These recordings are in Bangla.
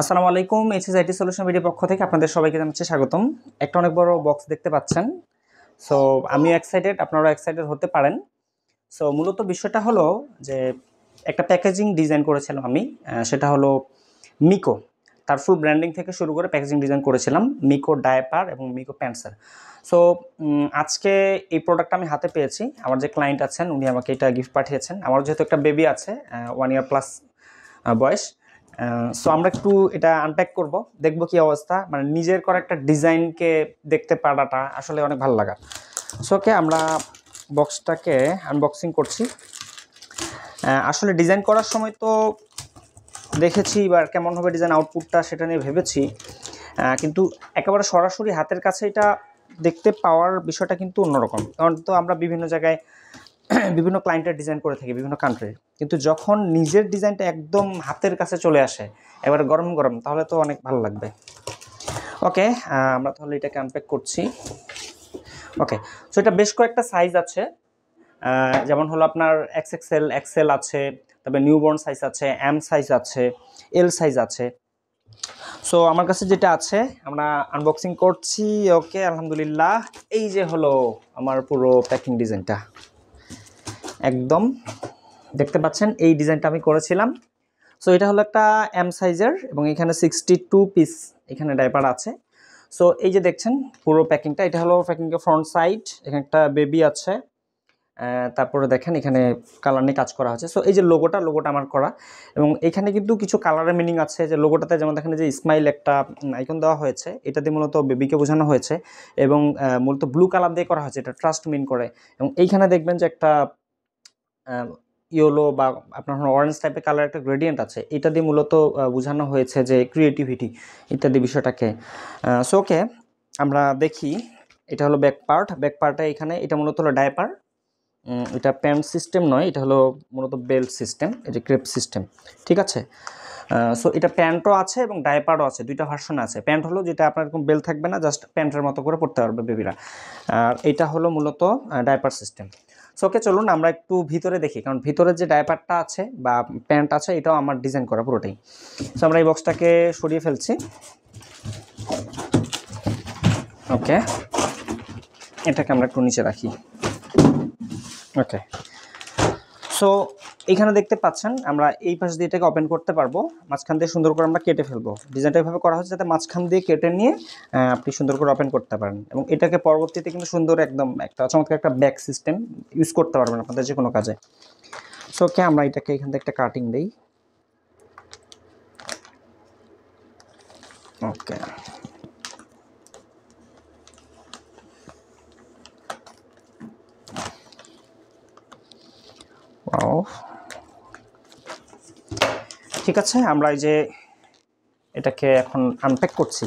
আসসালামু আলাইকুম। এইচএস আইটি সলিউশন ভিডিও পক্ষ থেকে আপনাদের সবাইকে জানাচ্ছি স্বাগতম। একটা অনেক বড় বক্স দেখতে পাচ্ছেন। সো আমিও এক্সাইটেড, আপনারাও এক্সাইটেড হতে পারেন। সো মূলত বিষয়টা হলো যে একটা প্যাকেজিং ডিজাইন করেছিলাম আমি, সেটা হলো মিকো। তার ফুল ব্র্যান্ডিং থেকে শুরু করে প্যাকেজিং ডিজাইন করেছিলাম মিকো ডায়াপার এবং মিকো প্যান্টসের। সো আজকে এই প্রোডাক্টটা আমি হাতে পেয়েছি। আমার যে ক্লায়েন্ট আছেন উনি আমাকে এটা গিফট পাঠিয়েছেন। আমার যেহেতু একটা বেবি আছে 1 ইয়ার প্লাস বয়স, সো আমরা একটু এটা আনপ্যাক করব, দেখব কি অবস্থা। মানে নিজের করা একটা ডিজাইনকে দেখতে পারাটা আসলে অনেক ভালো লাগা। সো ওকে, আমরা বক্সটাকে আনবক্সিং করছি। আসলে ডিজাইন করার সময় তো দেখেছি এবার কেমন হবে ডিজাইন আউটপুটটা, সেটা নিয়ে ভেবেছি, কিন্তু একেবারে সরাসরি হাতের কাছে এটা দেখতে পাওয়ার বিষয়টা কিন্তু অন্যরকম। কারণ তো আমরা বিভিন্ন জায়গায় বিভিন্ন ক্লায়েন্টের ডিজাইন করে থাকি বিভিন্ন কান্ট্রির, কিন্তু যখন নিজের ডিজাইনটা একদম হাতের কাছে চলে আসে এবারে গরম গরম, তাহলে তো অনেক ভালো লাগবে। ওকে, আমরা তাহলে এটাকে আনপ্যাক করছি। ওকে, সো এটা বেশ কয়েকটা সাইজ আছে, যেমন হলো আপনার XXL, XL আছে, তবে নিউবর্ন সাইজ আছে, M সাইজ আছে, L সাইজ আছে। সো আমার কাছে যেটা আছে আমরা আনবক্সিং করছি। ওকে, আলহামদুলিল্লাহ, এই যে হলো আমার পুরো প্যাকিং ডিজাইনটা। একদম দেখতে পাচ্ছেন এই ডিজাইনটা আমি করেছিলাম। সো এটা হলো একটা M সাইজের এবং এখানে 62 পিস এখানে ডাইপার আছে। সো এই যে দেখছেন পুরো প্যাকিংটা, এটা হলো প্যাকিংয়ের ফ্রন্ট সাইড। এখানে একটা বেবি আছে, তারপরে দেখেন এখানে কালার নিয়ে কাজ করা হচ্ছে। সো এই যে লোগোটা আমার করা, এবং এখানে কিন্তু কিছু কালারের মিনিং আছে। যে লোগোটাতে যেমন দেখেন যে স্মাইল একটা আইকন দেওয়া হয়েছে, এটা দিয়ে মূলত বেবিকে বোঝানো হয়েছে, এবং মূলত ব্লু কালার দিয়ে করা হয়েছে, এটা ট্রাস্ট মিন করে। এবং এইখানে দেখবেন যে একটা ইয়েলো বা আপনার অরেঞ্জ টাইপের কালার একটা গ্রেডিয়েন্ট আছে, এটা দিয়ে মূলত বোঝানো হয়েছে যে ক্রিয়েটিভিটি ইত্যাদি বিষয়টাকে। সো ওকে, আমরা দেখি। এটা হলো ব্যাক পার্টটা এখানে, এটা মূলত হলো ডায়াপার। এটা প্যান্ট সিস্টেম নয়, এটা হলো মূলত বেল্ট সিস্টেম, এটা ক্রেপ সিস্টেম, ঠিক আছে। সো এটা প্যান্টও আছে এবং ডায়াপারও আছে, দুইটা ভার্সন আছে। প্যান্ট হলো যেটা আপনার এরকম বেল্ট থাকবে না, জাস্ট প্যান্টের মতো করে পড়তে পারবে বেবিরা। আর এটা হলো মূলত ডায়াপার সিস্টেম। সো ওকে, চলুন আমরা একটু ভিতরে দেখি, কারণ ভিতরের যে ডায়াপারটা আছে বা প্যান্ট আছে এটাও আমার ডিজাইন করা পুরোটাই। সো আমরা এই বক্সটাকে সরিয়ে ফেলছি। ওকে, এটাকে আমরা একটু নিচে রাখি। ওকে, সো এইখানে দেখতে পাচ্ছেন আমরা এই পাশ দিয়ে এটাকে ওপেন করতে পারবো, মাঝখান দিয়ে সুন্দর করে আমরা কেটে ফেলবো। ডিজাইনটা এভাবে করা হচ্ছে যাতে মাঝখান দিয়ে কেটে নিয়ে আপনি সুন্দর করে ওপেন করতে পারেন, এবং এটাকে পরবর্তীতে কিন্তু সুন্দর একদম একটা চমৎকার একটা ব্যাক সিস্টেম ইউজ করতে পারবেন আপনাদের যে কোনো কাজে। সো ওকে, আমরা এটাকে এখান থেকে একটা কাটিং দিই। ওকে, ঠিক আছে, আমরা এই যে এটাকে এখন আনপ্যাক করছি।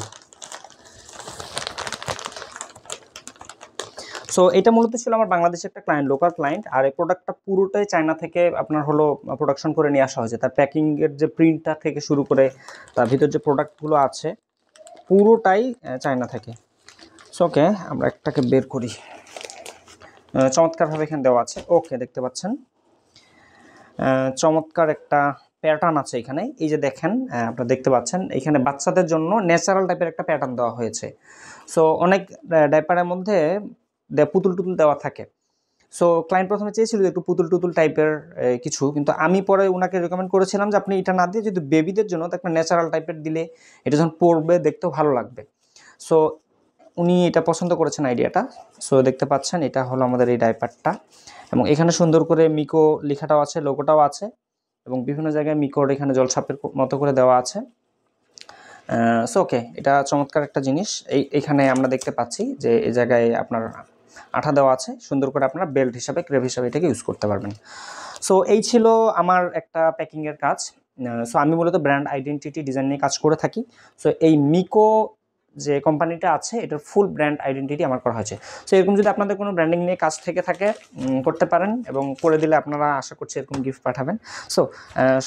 সো এটা মূলত ছিল আমার বাংলাদেশের একটা ক্লায়েন্ট, লোকাল ক্লায়েন্ট, আর এই প্রোডাক্টটা পুরোটাই চায়না থেকে আপনার হলো প্রোডাকশন করে নিয়ে আসা হয়েছে। তার প্যাকিংয়ের যে প্রিন্টটা থেকে শুরু করে তার ভিতর যে প্রোডাক্টগুলো আছে পুরোটাই চায়না থেকে। সো ওকে, আমরা একটাকে বের করি। চমৎকারভাবে এখানে দেওয়া আছে। ওকে, দেখতে পাচ্ছেন চমৎকার একটা প্যাটার্ন আছে এখানে। এই যে দেখেন, আপনারা দেখতে পাচ্ছেন এখানে বাচ্চাদের জন্য ন্যাচারাল টাইপের একটা প্যাটার্ন দেওয়া হয়েছে। সো অনেক ডাইপারের মধ্যে পুতুল টুতুল দেওয়া থাকে। সো ক্লায়েন্ট প্রথমে চেয়েছিল একটু পুতুল টুতুল টাইপের কিছু, কিন্তু আমি পরে ওনাকে রেকমেন্ড করেছিলাম যে আপনি এটা না দিয়ে যদি বেবিদের জন্য একটা ন্যাচারাল টাইপের দিলে এটা যখন পরবে দেখতেও ভালো লাগবে। সো উনি এটা পছন্দ করেছেন আইডিয়াটা। সো দেখতে পাচ্ছেন এটা হলো আমাদের এই ডাইপারটা, এবং এখানে সুন্দর করে মিকো লেখাটাও আছে, লোগোটাও আছে, এবং বিভিন্ন জায়গায় মিকোর এখানে জলছাপের মতো করে দেওয়া আছে। সো ওকে, এটা চমৎকার একটা জিনিস। এইখানে আমরা দেখতে পাচ্ছি যে এই জায়গায় আপনার আঠা দেওয়া আছে, সুন্দর করে আপনারা বেল্ট হিসাবে, ক্রেভ হিসাবে এটাকে ইউজ করতে পারবেন। সো এই ছিল আমার একটা প্যাকিংয়ের কাজ। সো আমি মূলত ব্র্যান্ড আইডেন্টিটি ডিজাইন নিয়ে কাজ করে থাকি। সো এই মিকো যে কোম্পানিটা আছে এটার ফুল ব্র্যান্ড আইডেন্টিটি আমার করা হয়েছে। সো এরকম যদি আপনাদের কোনো ব্র্যান্ডিং নিয়ে কাজ থেকে থাকে করতে পারেন, এবং করে দিলে আপনারা আশা করছি এরকম গিফট পাঠাবেন। সো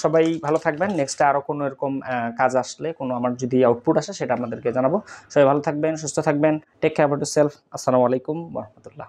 সবাই ভালো থাকবেন। নেক্সটে আরও কোনো এরকম কাজ আসলে, কোনো আমার যদি আউটপুট আসে সেটা আপনাদেরকে জানাবো। সবাই ভালো থাকবেন, সুস্থ থাকবেন। Take care about yourself. আসসালামু আলাইকুম ওয়া রাহমাতুল্লাহ।